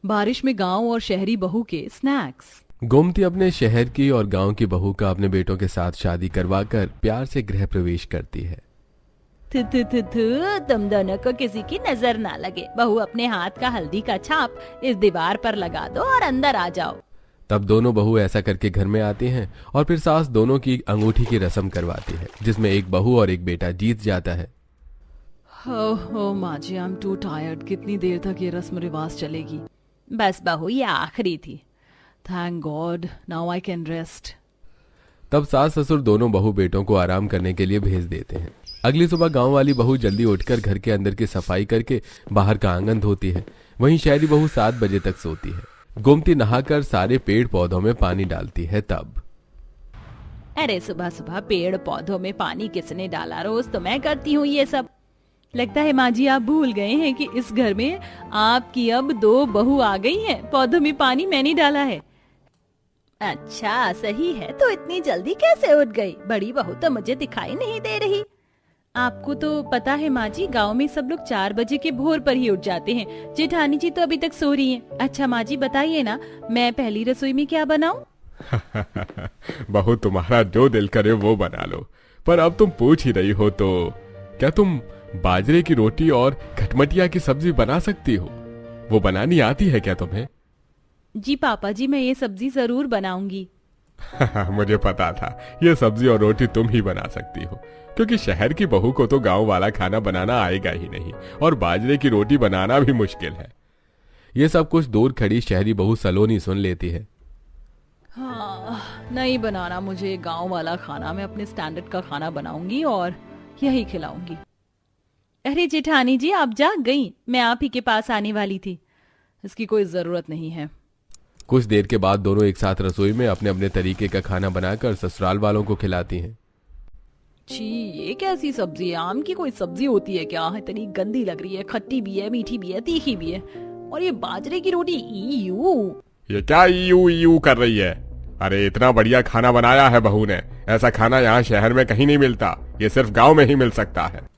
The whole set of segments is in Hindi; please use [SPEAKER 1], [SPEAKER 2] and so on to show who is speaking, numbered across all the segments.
[SPEAKER 1] बारिश में गांव और शहरी बहू के स्नैक्स।
[SPEAKER 2] गोमती अपने शहर की और गांव की बहू का अपने बेटों के साथ शादी करवाकर प्यार से गृह प्रवेश करती है।
[SPEAKER 1] थु थु थु थु, तुम दोनों को किसी की नजर ना लगे। बहू अपने हाथ का हल्दी का छाप इस दीवार पर लगा दो और अंदर आ जाओ।
[SPEAKER 2] तब दोनों बहू ऐसा करके घर में आती हैं और फिर सास दोनों की अंगूठी की रस्म करवाती है, जिसमें एक बहू और एक बेटा जीत जाता है।
[SPEAKER 1] हो माँ जी, आई एम टू टायर्ड। कितनी देर तक ये रस्म रिवाज चलेगी? बस बहू, ये आखिरी थी। Thank God, now I can rest.
[SPEAKER 2] तब सास ससुर दोनों बहू बेटों को आराम करने के लिए भेज देते हैं। अगली सुबह गांव वाली बहू जल्दी उठकर घर के अंदर की सफाई करके बाहर का आंगन धोती है। वहीं शहरी बहू 7 बजे तक सोती है। गोमती नहाकर सारे पेड़ पौधों में पानी डालती है। तब
[SPEAKER 1] अरे सुबह सुबह पेड़ पौधों में पानी किसने डाला? रोज तो मैं करती हूँ ये सब। लगता है माँ जी आप भूल गए हैं कि इस घर में आपकी अब 2 बहू आ गई हैं। पौधों में पानी मैंने डाला है। अच्छा सही है, तो इतनी जल्दी कैसे उठ गई? बड़ी बहू तो मुझे दिखाई नहीं दे रही। आपको तो पता है माँ जी, गाँव में सब लोग 4 बजे के भोर पर ही उठ जाते हैं। जेठानी जी तो अभी तक सो रही हैं। अच्छा माँ जी बताइए ना, मैं पहली रसोई में क्या बनाऊं?
[SPEAKER 2] बहू तुम्हारा जो दिल करे वो बना लो, पर अब तुम पूछ ही रही हो तो क्या तुम बाजरे की रोटी और खटमटिया की सब्जी बना सकती हो? वो बनानी आती है क्या तुम्हें?
[SPEAKER 1] जी पापा जी, मैं ये सब्जी जरूर बनाऊंगी।
[SPEAKER 2] मुझे पता था ये सब्जी और रोटी तुम ही बना सकती हो, क्योंकि शहर की बहू को तो गांव वाला खाना बनाना आएगा ही नहीं, और बाजरे की रोटी बनाना भी मुश्किल है। ये सब कुछ दूर खड़ी शहरी बहू सलोनी सुन लेती है।
[SPEAKER 1] हाँ, नहीं बनाना मुझे गांव वाला खाना। मैं अपने स्टैंडर्ड का खाना बनाऊंगी और यही खिलाऊंगी। अरे जेठानी जी आप जाग गई? मैं आप ही के पास आने वाली थी। इसकी कोई जरूरत नहीं है।
[SPEAKER 2] कुछ देर के बाद दोनों एक साथ रसोई में अपने अपने तरीके का खाना बनाकर ससुराल वालों को खिलाती हैं।
[SPEAKER 1] छी, ये कैसी सब्जी है? आम की कोई सब्जी होती है क्या? इतनी गंदी लग रही है। खट्टी भी है, मीठी भी है, तीखी भी है। और ये बाजरे की रोटी, ईयू।
[SPEAKER 2] ये क्या ईयू ईयू कर रही है? अरे इतना बढ़िया खाना बनाया है बहू ने। ऐसा खाना यहाँ शहर में कहीं नहीं मिलता, ये सिर्फ गांव में ही मिल सकता है।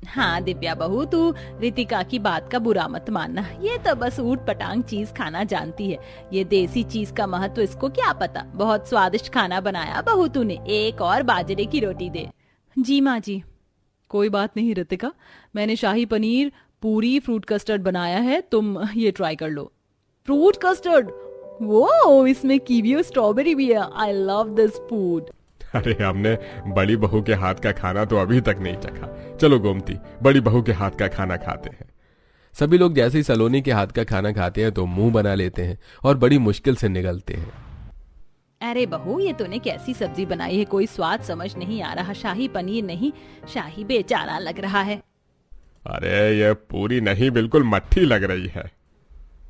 [SPEAKER 1] हाँ दिव्या बहू, तू रितिका की बात का बुरा मत मानना। ये तो बस ऊट पटांग चीज खाना जानती है। ये देसी चीज का महत्व इसको क्या पता। बहुत स्वादिष्ट खाना बनाया बहू तूने। एक और बाजरे की रोटी दे। जी माँ जी। कोई बात नहीं रितिका, मैंने शाही पनीर, पूरी, फ्रूट कस्टर्ड बनाया है। तुम ये ट्राई कर लो। Fruit custard? वो इसमें कीवी और स्ट्रॉबेरी भी है। I love this food.
[SPEAKER 2] अरे हमने बड़ी बहू के हाथ का खाना तो अभी तक नहीं चखा। चलो गोमती, बड़ी बहू के हाथ का खाना खाते हैं। सभी लोग जैसे ही सलोनी के हाथ का खाना खाते हैं तो मुंह बना लेते हैं और बड़ी मुश्किल से निगलते हैं।
[SPEAKER 1] अरे बहू, ये तूने कैसी सब्जी बनाई है? कोई स्वाद समझ नहीं आ रहा। शाही पनीर नहीं, शाही बेचारा लग रहा है।
[SPEAKER 2] अरे ये पूरी नहीं, बिल्कुल मट्ठी लग रही है।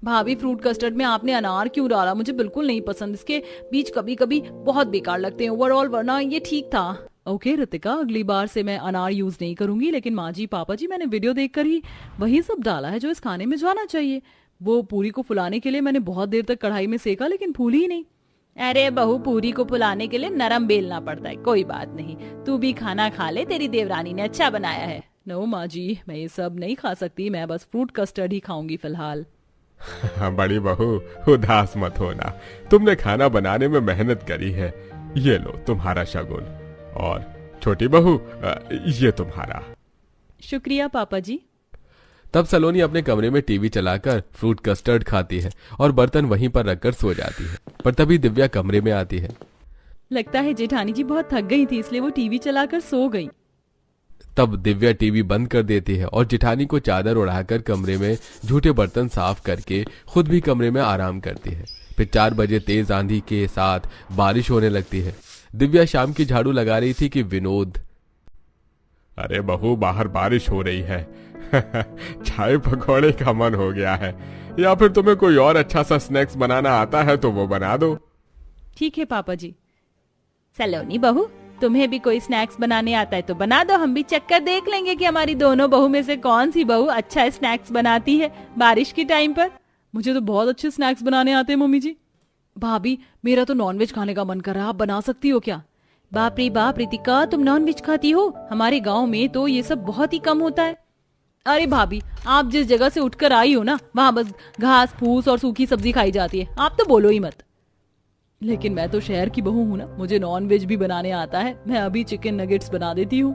[SPEAKER 1] भाभी, फ्रूट कस्टर्ड में आपने अनार क्यों डाला? मुझे बिल्कुल नहीं पसंद। इसके बीज कभी कभी बहुत बेकार लगते हैं। ओवरऑल वरना ये ठीक था। ओके रितिका, अगली बार से मैं अनार यूज नहीं करूंगी। लेकिन माँ जी पापा जी, मैंने वीडियो देखकर ही वही सब डाला है जो इस खाने में जाना चाहिए। वो पूरी को फुलाने के लिए मैंने बहुत देर तक कढ़ाई में सेका, लेकिन फूली ही नहीं। अरे बहू, पूरी को फुलाने के लिए नरम बेलना पड़ता है। कोई बात नहीं, तू भी खाना खा ले, तेरी देवरानी ने अच्छा बनाया है। नो माँ जी, मैं ये सब नहीं खा सकती। मैं बस फ्रूट कस्टर्ड ही खाऊंगी फिलहाल।
[SPEAKER 2] बड़ी बहू उदास मत होना, तुमने खाना बनाने में मेहनत करी है। ये लो तुम्हारा शगुन, और छोटी बहू ये तुम्हारा।
[SPEAKER 1] शुक्रिया पापा जी।
[SPEAKER 2] तब सलोनी अपने कमरे में टीवी चलाकर फ्रूट कस्टर्ड खाती है और बर्तन वहीं पर रखकर सो जाती है। पर तभी दिव्या कमरे में आती है।
[SPEAKER 1] लगता है जेठानी जी बहुत थक गई थी, इसलिए वो टीवी चलाकर सो गई।
[SPEAKER 2] तब दिव्या टीवी बंद कर देती है और जेठानी को चादर उड़ाकर कमरे में झूठे बर्तन साफ करके खुद भी कमरे में आराम करती है। फिर 4 बजे तेज आंधी के साथ बारिश होने लगती है। दिव्या शाम की झाड़ू लगा रही थी कि विनोद, अरे बहू बाहर बारिश हो रही है, चाय पकौड़े का मन हो गया है, या फिर तुम्हें कोई और अच्छा सा स्नैक्स बनाना आता है तो वो बना दो।
[SPEAKER 1] ठीक है पापा जी। सलोनी बहू, तुम्हें भी कोई स्नैक्स बनाने आता है तो बना दो। हम भी चक्कर देख लेंगे कि हमारी दोनों बहू में से कौन सी बहू अच्छा स्नैक्स बनाती है बारिश के टाइम पर। मुझे तो बहुत अच्छे स्नैक्स बनाने आते हैं मम्मी जी। भाभी, मेरा तो नॉनवेज खाने का मन कर रहा है, आप बना सकती हो क्या? बाप रे बाप रितिका, तुम नॉनवेज खाती हो? हमारे गांव में तो ये सब बहुत ही कम होता है। अरे भाभी, आप जिस जगह से उठकर आई हो ना, वहां बस घास फूस और सूखी सब्जी खाई जाती है, आप तो बोलो ही मत। लेकिन मैं तो शहर की बहू हूं ना, मुझे नॉन वेज भी बनाने आता है। मैं अभी चिकन नगेट्स बना देती हूँ।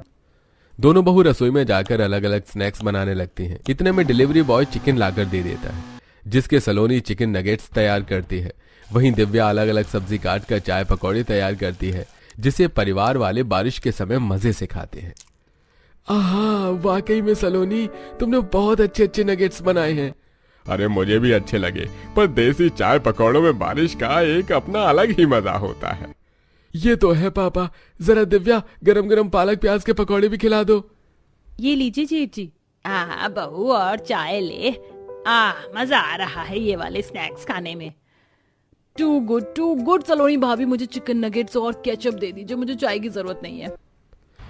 [SPEAKER 2] दोनों बहू रसोई में जाकर अलग अलग स्नैक्स बनाने लगती हैं। इतने में डिलीवरी बॉय चिकन लाकर दे देता है, जिसके सलोनी चिकन नगेट्स तैयार करती है। वहीं दिव्या अलग अलग सब्जी काट कर चाय पकौड़े तैयार करती है, जिसे परिवार वाले बारिश के समय मजे से खाते हैं। आहा, वाकई में सलोनी, तुमने बहुत अच्छे अच्छे नगेट्स बनाए हैं।
[SPEAKER 3] अरे मुझे भी अच्छे लगे, पर देसी चाय पकौड़ों में बारिश का एक अपना अलग ही मजा होता है।
[SPEAKER 2] ये तो है पापा, जरा दिव्या गरम गरम पालक प्याज के पकौड़े भी खिला दो।
[SPEAKER 1] ये लीजिए जेठ जी। बहू और चाय ले। मजा आ रहा है ये वाले स्नैक्स खाने में। टू गुड सलोनी भाभी, मुझे चिकन नगेट्स और केचप दे दीजिए, मुझे चाय की जरूरत नहीं है।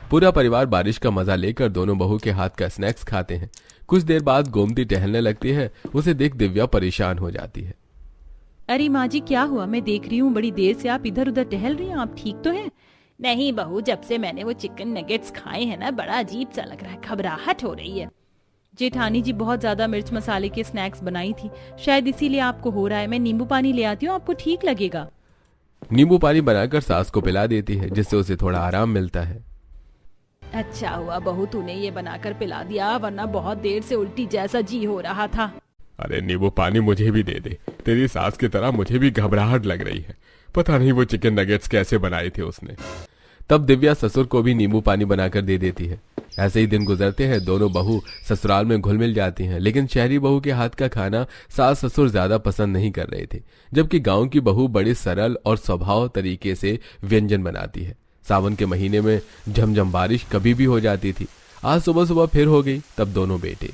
[SPEAKER 2] पूरा परिवार बारिश का मजा लेकर दोनों बहू के हाथ का स्नैक्स खाते हैं। कुछ देर बाद गोमती टहलने लगती है। उसे देख दिव्या परेशान हो जाती है।
[SPEAKER 1] अरे माँ जी, क्या हुआ? मैं देख रही हूँ बड़ी देर से आप इधर उधर टहल रही हैं, आप ठीक तो हैं? नहीं बहू, जब से मैंने वो चिकन नगेट्स खाए हैं ना, बड़ा अजीब सा लग रहा है, घबराहट हो रही है। जेठानी जी बहुत ज्यादा मिर्च मसाले के स्नैक्स बनाई थी, शायद इसीलिए आपको हो रहा है। मैं नींबू पानी ले आती हूँ, आपको ठीक लगेगा।
[SPEAKER 2] नींबू पानी बनाकर सास को पिला देती है, जिससे उसे थोड़ा आराम मिलता है।
[SPEAKER 1] अच्छा हुआ बहू तूने ये बनाकर पिला दिया, वरना बहुत देर से उल्टी जैसा जी हो रहा था।
[SPEAKER 3] अरे नींबू पानी मुझे भी दे दे, तेरी सास की तरह मुझे भी घबराहट लग रही है। पता नहीं वो चिकन नगेट्स कैसे बनाए थे उसने।
[SPEAKER 2] तब दिव्या ससुर को भी नींबू पानी बनाकर दे देती है। ऐसे ही दिन गुजरते हैं। दोनों बहू ससुराल में घुल मिल जाती हैं, लेकिन शहरी बहू के हाथ का खाना सास ससुर ज्यादा पसंद नहीं कर रहे थे, जबकि गांव की बहू बड़े सरल और स्वभाव तरीके से व्यंजन बनाती है। सावन के महीने में झमझम बारिश कभी भी हो जाती थी। आज सुबह सुबह फिर हो गई। तब दोनों बेटे,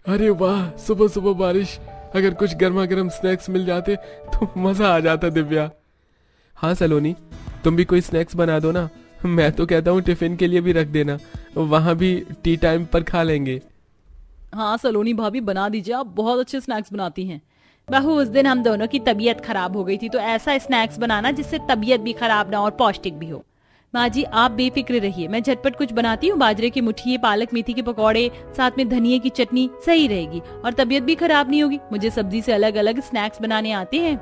[SPEAKER 2] अरे वाह, सुबह सुबह बारिश, अगर कुछ गर्मा गर्म स्नैक्स मिल जाते तो मजा आ जाता। दिव्या, हाँ सलोनी, तुम भी कोई स्नैक्स बना दो ना। मैं तो कहता हूँ टिफिन के लिए भी रख देना, वहां भी टी टाइम पर खा लेंगे।
[SPEAKER 1] हाँ सलोनी भाभी, बना दीजिए, आप बहुत अच्छे स्नैक्स बनाती हैं। बहू, उस दिन हम दोनों की तबीयत खराब हो गई थी, तो ऐसा स्नैक्स बनाना जिससे तबीयत भी खराब ना और पौष्टिक भी हो। माँ जी, आप बेफिक्र रहिए, मैं झटपट कुछ बनाती हूँ। बाजरे की मुठिए, पालक मेथी के पकौड़े, साथ में धनिये की चटनी, सही रहेगी और तबीयत भी खराब नहीं होगी। मुझे सब्जी से अलग अलग स्नैक्स बनाने आते हैं।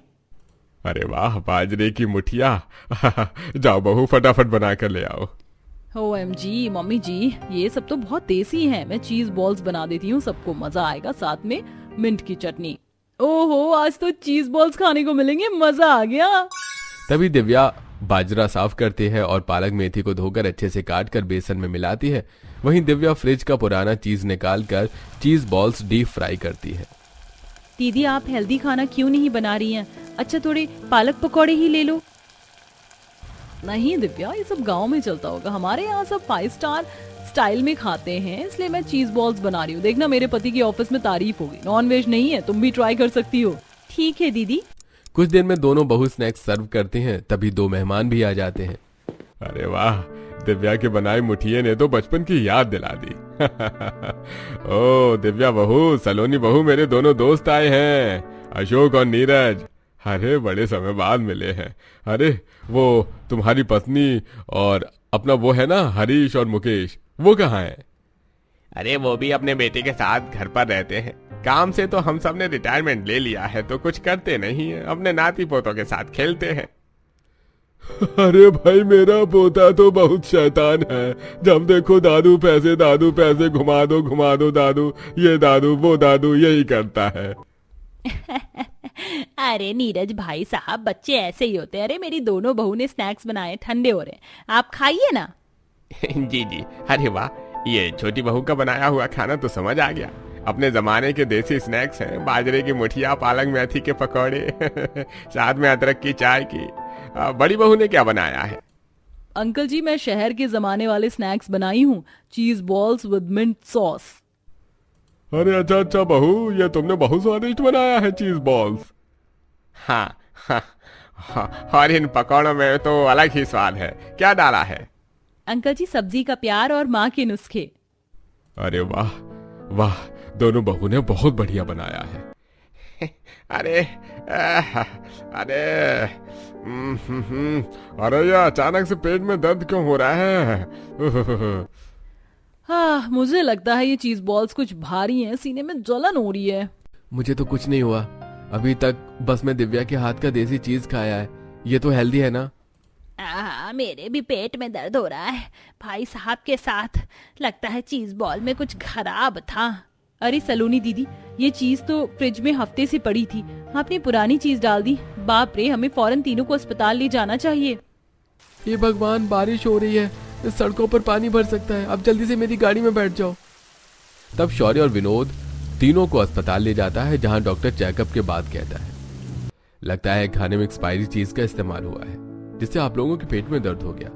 [SPEAKER 3] अरे वाह, बाजरे की मुठिया। जाओ बहू, फटाफट बना कर ले आओ।
[SPEAKER 1] OMG मम्मी जी, ये सब तो बहुत देसी है। मैं चीज बॉल्स बना देती हूँ, सबको मजा आएगा, साथ में मिंट की चटनी। ओहो, आज तो चीज बॉल्स खाने को मिलेंगे, मजा आ गया।
[SPEAKER 2] तभी दिव्या बाजरा साफ करती है और पालक मेथी को धोकर अच्छे से काट कर बेसन में मिलाती है। वहीं दिव्या फ्रिज का पुराना चीज निकाल कर चीज बॉल्स डीप फ्राई करती है।
[SPEAKER 1] दीदी, आप हेल्दी खाना क्यों नहीं बना रही हैं? अच्छा, थोड़े पालक पकौड़े ही ले लो। नहीं दिव्या, ये सब गांव में चलता होगा, हमारे यहाँ सब 5 स्टार स्टाइल में खाते हैं, इसलिए मैं चीज बॉल्स बना रही हूँ। देखना, मेरे पति की ऑफिस में तारीफ होगी। नॉन वेज नहीं है, तुम भी ट्राई कर सकती हो। ठीक है दीदी।
[SPEAKER 2] कुछ देर में दोनों बहू स्नैक्स सर्व करते हैं। तभी 2 मेहमान भी आ जाते हैं।
[SPEAKER 3] अरे वाह, दिव्या के बनाए मुठिए ने तो बचपन की याद दिला दी। ओ दिव्या बहू, सलोनी बहू, मेरे दोनों दोस्त आए हैं, अशोक और नीरज। अरे बड़े समय बाद मिले हैं। अरे वो तुम्हारी पत्नी और अपना वो है ना हरीश और मुकेश, वो कहाँ हैं?
[SPEAKER 4] अरे वो भी अपने बेटे के साथ घर पर रहते हैं। काम से तो हम सब ने रिटायरमेंट ले लिया है, तो कुछ करते नहीं है, अपने नाती पोतों के साथ खेलते हैं।
[SPEAKER 3] अरे भाई, मेरा पोता तो बहुत शैतान है। जब देखो दादू पैसे, घुमा दो दादू, ये दादू वो दादू, यही करता है।
[SPEAKER 1] अरे नीरज भाई साहब, बच्चे ऐसे ही होते हैं। अरे मेरी दोनों बहू ने स्नैक्स बनाए, ठंडे हो रहे हैं, आप खाइए ना।
[SPEAKER 4] जी जी, अरे वाह, ये छोटी बहू का बनाया हुआ खाना तो समझ आ गया। अपने जमाने के देसी स्नैक्स हैं, बाजरे की मुठिया, पालक मेथी के पकौड़े, साथ में अदरक की चाय की। बड़ी बहू ने क्या बनाया है?
[SPEAKER 1] अंकल जी, मैं शहर के जमाने वाले स्नैक्स बनाई हूँ, चीज बॉल्स विद मिंट सॉस।
[SPEAKER 3] अरे अच्छा बहू, ये तुमने बहुत स्वादिष्ट बनाया है चीज बॉल्स।
[SPEAKER 4] हाँ, हाँ, और इन पकौड़ों में तो अलग ही स्वाद है। क्या डाला है?
[SPEAKER 1] अंकल जी, सब्जी का प्यार और माँ के नुस्खे।
[SPEAKER 3] अरे वाह वाह, दोनों बहू ने बहुत बढ़िया बनाया है।
[SPEAKER 4] अरे अरे
[SPEAKER 3] अरे ये अचानक से पेट में दर्द क्यों हो रहा है?
[SPEAKER 1] हाँ, मुझे लगता है ये चीज बॉल्स कुछ भारी हैं, सीने में जलन हो रही है।
[SPEAKER 2] मुझे तो कुछ नहीं हुआ अभी तक, बस मैं दिव्या के हाथ का देसी चीज खाया है। ये तो हेल्दी है ना?
[SPEAKER 5] मेरे भी पेट में दर्द हो रहा है भाई साहब के साथ। लगता है चीज बॉल में कुछ खराब था।
[SPEAKER 1] अरे सलोनी दीदी, ये चीज तो फ्रिज में हफ्ते से पड़ी थी, आपने पुरानी चीज डाल दी। बाप रे, हमें फौरन तीनों को अस्पताल ले जाना चाहिए।
[SPEAKER 2] ये भगवान, बारिश हो रही है, इस सड़कों पर पानी भर सकता है। अब जल्दी से मेरी गाड़ी में बैठ जाओ। तब शौर्य और विनोद तीनों को अस्पताल ले जाता है, जहां डॉक्टर चेकअप के बाद कहता है लगता है खाने में एक्सपायरी चीज का इस्तेमाल हुआ है, जिससे आप लोगों के पेट में दर्द हो गया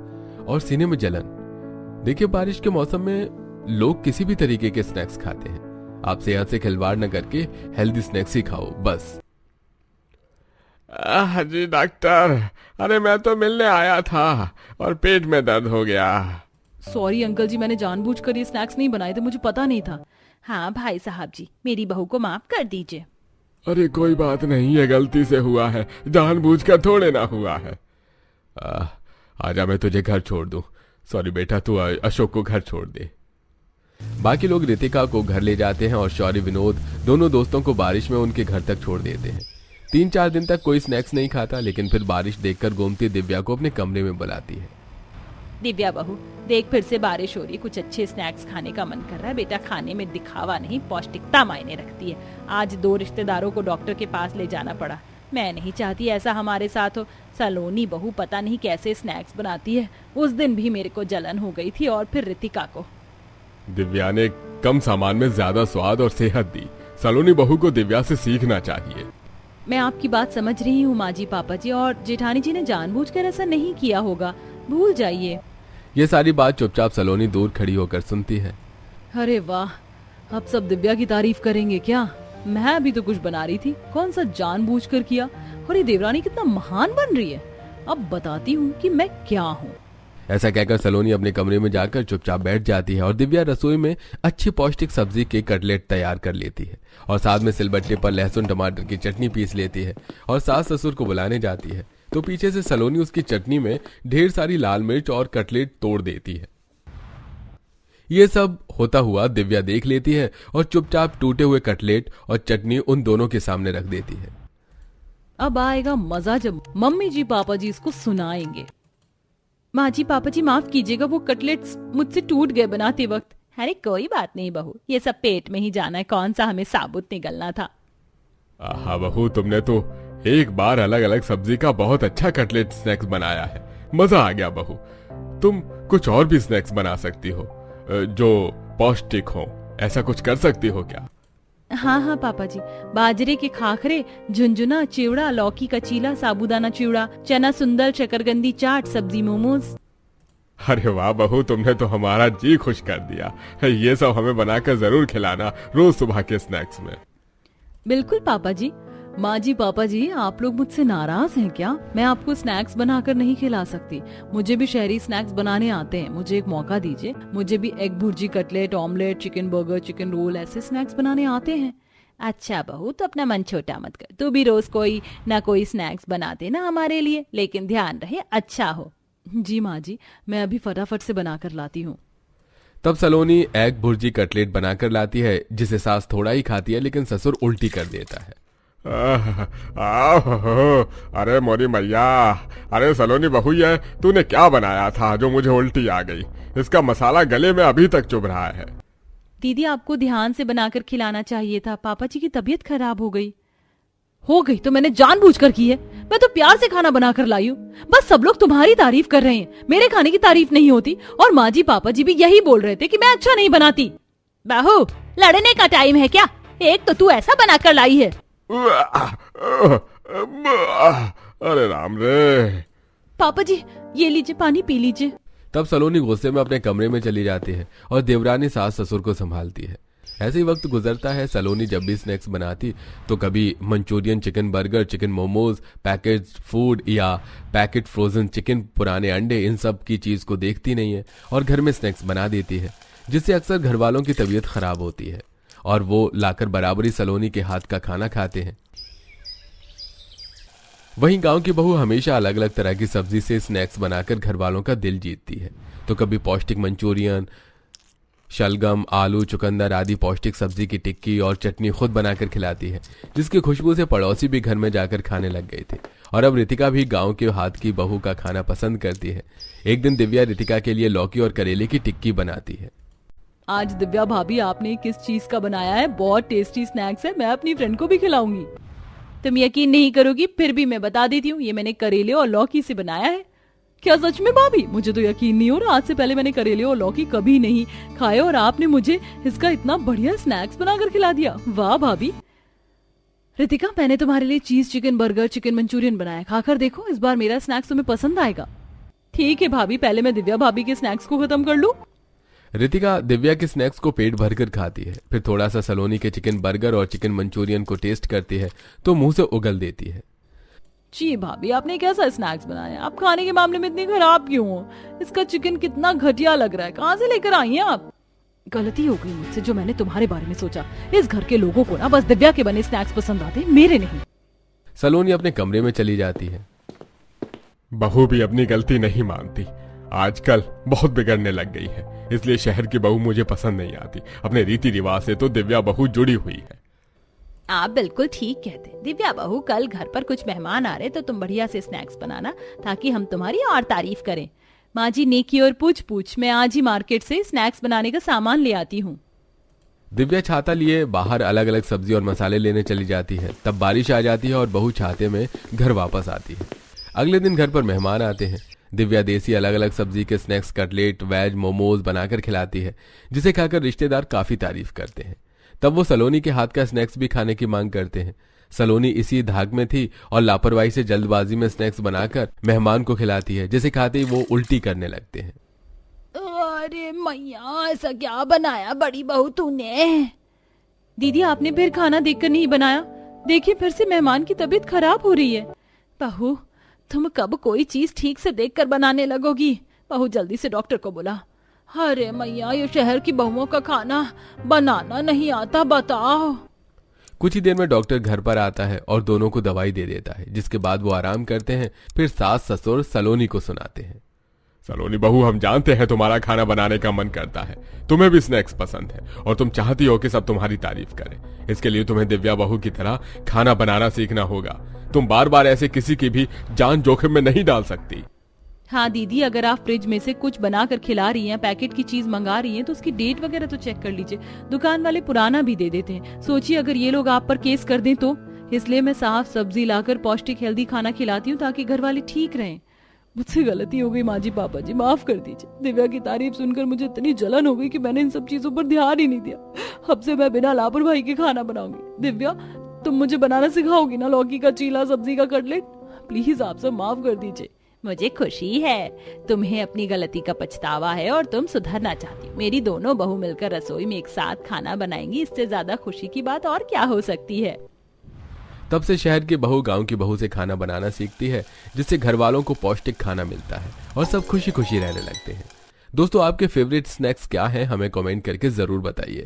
[SPEAKER 2] और सीने में जलन। देखिए, बारिश के मौसम में लोग किसी भी तरीके के स्नैक्स खाते हैं। आप सेहत से खिलवाड़ न करके हेल्दी स्नैक्स ही खाओ बस।
[SPEAKER 3] जी डॉक्टर, अरे मैं तो मिलने आया था और पेट में दर्द हो गया।
[SPEAKER 1] सॉरी अंकल जी, मैंने जानबूझकर ये स्नैक्स नहीं बनाए थे, मुझे पता नहीं था।
[SPEAKER 5] हाँ भाई साहब जी, मेरी बहू को माफ कर दीजिए।
[SPEAKER 3] अरे कोई बात नहीं, ये गलती से हुआ है, जानबूझकर थोड़े ना हुआ है।
[SPEAKER 2] आजा, मैं तुझे घर छोड़ दूं। सॉरी बेटा, तू अशोक को घर छोड़ दे। बाकी लोग रितिका को घर ले जाते हैं और शौर्य विनोद दोनों दोस्तों को बारिश में उनके घर तक छोड़ देते हैं। 3-4 दिन तक कोई स्नैक्स नहीं खाता, लेकिन फिर बारिश देखकर गोमती दिव्या को अपने कमरे में बुलाती है।
[SPEAKER 5] दिव्या बहू, देख फिर से बारिश हो रही, कुछ अच्छे स्नैक्स खाने का मन कर रहा है। बेटा, खाने में दिखावा नहीं, पौष्टिकता मायने रखती है। आज 2 रिश्तेदारों को डॉक्टर के पास ले जाना पड़ा। मैं नहीं चाहती ऐसा हमारे साथ हो। सलोनी बहू पता नहीं कैसे स्नैक्स बनाती है। उस दिन भी मेरे को जलन हो गई थी, और फिर रितिका को।
[SPEAKER 3] दिव्या ने कम सामान में ज्यादा स्वाद और सेहत दी। सलोनी बहू को दिव्या से सीखना चाहिए।
[SPEAKER 1] मैं आपकी बात समझ रही हूँ माँ जी, पापा जी और जेठानी जी ने जानबूझकर ऐसा नहीं किया होगा, भूल जाइए।
[SPEAKER 2] ये सारी बात चुपचाप सलोनी दूर खड़ी होकर सुनती है।
[SPEAKER 1] अरे वाह, अब सब दिव्या की तारीफ करेंगे क्या? मैं अभी तो कुछ बना रही थी, कौन सा जानबूझकर किया। और ये देवरानी कितना महान बन रही है, अब बताती हूँ कि मैं क्या हूँ।
[SPEAKER 2] ऐसा कहकर सलोनी अपने कमरे में जाकर चुपचाप बैठ जाती है और दिव्या रसोई में अच्छी पौष्टिक सब्जी के कटलेट तैयार कर लेती है और साथ में सिलबट्टे पर लहसुन टमाटर की चटनी पीस लेती है और सास ससुर को बुलाने जाती है, तो पीछे से सलोनी उसकी चटनी में ढेर सारी लाल मिर्च और कटलेट तोड़ देती है। ये सब होता हुआ दिव्या देख लेती है और चुपचाप टूटे हुए कटलेट और चटनी उन दोनों के सामने रख देती है।
[SPEAKER 1] अब आएगा मजा जब मम्मी जी पापा जी इसको सुनाएंगे। माँ जी पापा जी माफ कीजिएगा, वो कटलेट्स मुझसे टूट गए बनाते वक्त।
[SPEAKER 5] अरे कोई बात नहीं बहू, ये सब पेट में ही जाना है, कौन सा हमें साबुत निकलना था।
[SPEAKER 3] हाँ बहू, तुमने तो एक बार अलग अलग सब्जी का बहुत अच्छा कटलेट स्नैक्स बनाया है, मजा आ गया बहू। तुम कुछ और भी स्नैक्स बना सकती हो जो पौष्टिक हो, ऐसा कुछ कर सकती हो क्या?
[SPEAKER 1] हाँ हाँ पापा जी, बाजरे के खाखरे, झुंझुना चिवड़ा, लौकी का चीला, साबूदाना चिवड़ा, चना सुंदर, शकरकंदी चाट, सब्जी मोमोज।
[SPEAKER 3] अरे वाह बहू, तुमने तो हमारा जी खुश कर दिया। ये सब हमें बनाकर जरूर खिलाना रोज सुबह के स्नैक्स में।
[SPEAKER 1] बिल्कुल पापा जी। माँ जी पापा जी, आप लोग मुझसे नाराज हैं क्या? मैं आपको स्नैक्स बनाकर नहीं खिला सकती, मुझे भी शहरी स्नैक्स बनाने आते हैं। मुझे एक मौका दीजिए, मुझे भी egg bhurji, cutlet, omelette, chicken burger, chicken roll ऐसे स्नैक्स बनाने आते हैं।
[SPEAKER 5] अच्छा बहू, तो अपना मन छोटा मत कर, तू भी रोज कोई ना कोई स्नैक्स बना देना हमारे लिए, लेकिन ध्यान रहे अच्छा हो।
[SPEAKER 1] जी माँ जी, मैं अभी फटाफट से बनाकर लाती हूँ।
[SPEAKER 2] तब सलोनी एग भुर्जी कटलेट बनाकर लाती है, जिसे सास थोड़ा ही खाती है लेकिन ससुर उल्टी कर देता है।
[SPEAKER 3] अरे मोरी मैया, अरे सलोनी बहू, ये तूने क्या बनाया था जो मुझे उल्टी आ गई? इसका मसाला गले में अभी तक चुभ रहा है।
[SPEAKER 1] दीदी आपको ध्यान से बनाकर खिलाना चाहिए था, पापा जी की तबीयत खराब हो गई तो मैंने जानबूझकर की है। मैं तो प्यार से खाना बनाकर लाई हूँ, बस सब लोग तुम्हारी तारीफ कर रहे हैं, मेरे खाने की तारीफ नहीं होती। और माँ जी पापा जी भी यही बोल रहे थे कि मैं अच्छा नहीं बनाती।
[SPEAKER 5] बहू, लड़ने का टाइम है क्या? एक तो तू ऐसा बनाकर लाई है।
[SPEAKER 3] अरे राम रे।
[SPEAKER 1] पापा जी ये लीजिए, पानी पी लीजिए।
[SPEAKER 2] तब सलोनी गुस्से में अपने कमरे में चली जाती है और देवरानी सास ससुर को संभालती है। ऐसे ही वक्त गुजरता है। सलोनी जब भी स्नैक्स बनाती तो कभी Manchurian, chicken burger, chicken momos, package food या पैकेट फ्रोजन चिकन, पुराने अंडे, इन सब की चीज को देखती नहीं है और घर में स्नैक्स बना देती है, जिससे अक्सर घर वालों की तबीयत खराब होती है और वो लाकर बराबरी सलोनी के हाथ का खाना खाते हैं। वहीं गांव की बहू हमेशा अलग अलग तरह की सब्जी से स्नैक्स बनाकर घर वालों का दिल जीतती है। तो कभी पौष्टिक मंचूरियन, शलगम, आलू, चुकंदर आदि पौष्टिक सब्जी की टिक्की और चटनी खुद बनाकर खिलाती है, जिसकी खुशबू से पड़ोसी भी घर में जाकर खाने लग गए थे। और अब रितिका भी गांव के हाथ की बहू का खाना पसंद करती है। एक दिन दिव्या रितिका के लिए लौकी और करेले की टिक्की बनाती है।
[SPEAKER 1] आज दिव्या भाभी आपने किस चीज का बनाया है? बहुत टेस्टी स्नैक्स है, मैं अपनी फ्रेंड को भी खिलाऊंगी। तुम यकीन नहीं करोगी, फिर भी मैं बता देती हूँ, ये मैंने करेले और लौकी से बनाया है। क्या सच में भाभी? मुझे तो यकीन नहीं हो रहा, आज से पहले मैंने करेले और लौकी कभी नहीं खाए और आपने मुझे इसका इतना बढ़िया स्नैक्स बनाकर खिला दिया। वाह भाभी। रितिका, मैंने तुम्हारे लिए चीज चिकन बर्गर, चिकन मंचूरियन बनाया, खाकर देखो, इस बार मेरा स्नैक्स तुम्हें पसंद आएगा। ठीक है भाभी, पहले मैं दिव्या भाभी के स्नैक्स को खत्म कर लूं।
[SPEAKER 2] रितिका दिव्या के स्नैक्स को पेट भरकर खाती है, फिर थोड़ा सा सलोनी के चिकन बर्गर और चिकन मंचूरियन को टेस्ट करती है तो मुंह से उगल देती है।
[SPEAKER 1] जी भाभी, आपने कैसा स्नैक्स बनाया? आप खाने के मामले में इतनी खराब क्यों हो? इसका चिकन कितना घटिया लग रहा है, कहाँ से लेकर आई हैं आप? गलती हो गई मुझसे जो मैंने तुम्हारे बारे में सोचा। इस घर के लोगों को ना बस दिव्या के बने स्नैक्स पसंद आते, मेरे नहीं।
[SPEAKER 2] सलोनी अपने कमरे में चली जाती है।
[SPEAKER 3] बहू भी अपनी गलती नहीं मानती, आजकल बहुत बिगड़ने लग गई है, इसलिए शहर की बहू मुझे पसंद नहीं आती। अपने रीति रिवाज से तो दिव्या बहू जुड़ी हुई है।
[SPEAKER 5] आप बिल्कुल ठीक कहते। दिव्या बहू, कल घर पर कुछ मेहमान आ रहे तो तुम बढ़िया से स्नैक्स बनाना ताकि हम तुम्हारी और तारीफ करें। माँ जी नेकी और पूछ पूछ, मैं आज ही मार्केट से स्नैक्स बनाने का सामान ले आती हूँ।
[SPEAKER 2] दिव्या छाता लिए बाहर अलग अलग सब्जी और मसाले लेने चली जाती है। तब बारिश आ जाती है और बहू छाते में घर वापस आती है। अगले दिन घर पर मेहमान आते हैं। दिव्या देसी अलग अलग सब्जी के स्नैक्स, कटलेट, वेज मोमोज बनाकर खिलाती है, जिसे खाकर रिश्तेदार काफी तारीफ करते हैं। तब वो सलोनी के हाथ का स्नैक्स भी खाने की मांग करते हैं। सलोनी इसी धाक में थी और लापरवाही से जल्दबाजी में स्नैक्स बनाकर मेहमान को खिलाती है, जिसे खाते ही वो उल्टी करने लगते हैं।
[SPEAKER 5] अरे मैया, ऐसा क्या बनाया बड़ी बहू तूने?
[SPEAKER 1] दीदी, आपने फिर खाना देखकर नहीं बनाया? देखिए, फिर से मेहमान की तबीयत खराब हो रही है।
[SPEAKER 5] बहू, तुम कब कोई चीज ठीक से देखकर बनाने लगोगी? बहू, जल्दी से डॉक्टर को बुला। अरे मैया, ये शहर की बहुओं का खाना बनाना नहीं आता, बताओ।
[SPEAKER 2] कुछ ही देर में डॉक्टर घर पर आता है और दोनों को दवाई दे देता है, जिसके बाद वो आराम करते हैं। फिर सास ससुर सलोनी को सुनाते हैं।
[SPEAKER 3] सलोनी बहू, हम जानते हैं तुम्हारा खाना बनाने का मन करता है, तुम्हें भी स्नैक्स पसंद है और तुम चाहती हो कि सब तुम्हारी तारीफ करें। इसके लिए तुम्हें दिव्या बहू की तरह खाना बनाना सीखना होगा। तुम बार बार ऐसे किसी की भी जान जोखिम में नहीं डाल सकती।
[SPEAKER 1] हाँ दीदी, अगर आप फ्रिज में से कुछ बनाकर खिला रही हैं, पैकेट की चीज मंगा रही हैं, तो उसकी डेट वगैरह तो चेक कर लीजिए। दुकान वाले पुराना भी दे देते हैं। सोचिए अगर ये लोग आप पर केस कर दें तो। इसलिए मैं साफ सब्जी लाकर पौष्टिक हेल्दी खाना खिलाती हूँ ताकि घर वाले ठीक रहें। मुझसे गलती हो गई माँ जी, पापा जी माफ कर दीजिए। दिव्या की तारीफ सुनकर मुझे इतनी जलन हो गई कि मैंने इन सब चीजों पर ध्यान ही नहीं दिया। अब से मैं बिना लापरवाही के खाना बनाऊंगी। दिव्या, तुम मुझे बनाना सिखाओगी ना लौकी का चीला, सब्जी का कटलेट? प्लीज आप सब माफ कर दीजिए।
[SPEAKER 5] मुझे खुशी है तुम्हें अपनी गलती का पछतावा है और तुम सुधरना चाहती हो। मेरी दोनों बहू मिलकर रसोई में एक साथ खाना बनाएंगी, इससे ज्यादा खुशी की बात और क्या हो सकती है।
[SPEAKER 2] तब से शहर की बहू गांव की बहू से खाना बनाना सीखती है, जिससे घर वालों को पौष्टिक खाना मिलता है और सब खुशी खुशी रहने लगते हैं। दोस्तों, आपके फेवरेट स्नैक्स क्या हैं? हमें कमेंट करके जरूर बताइए।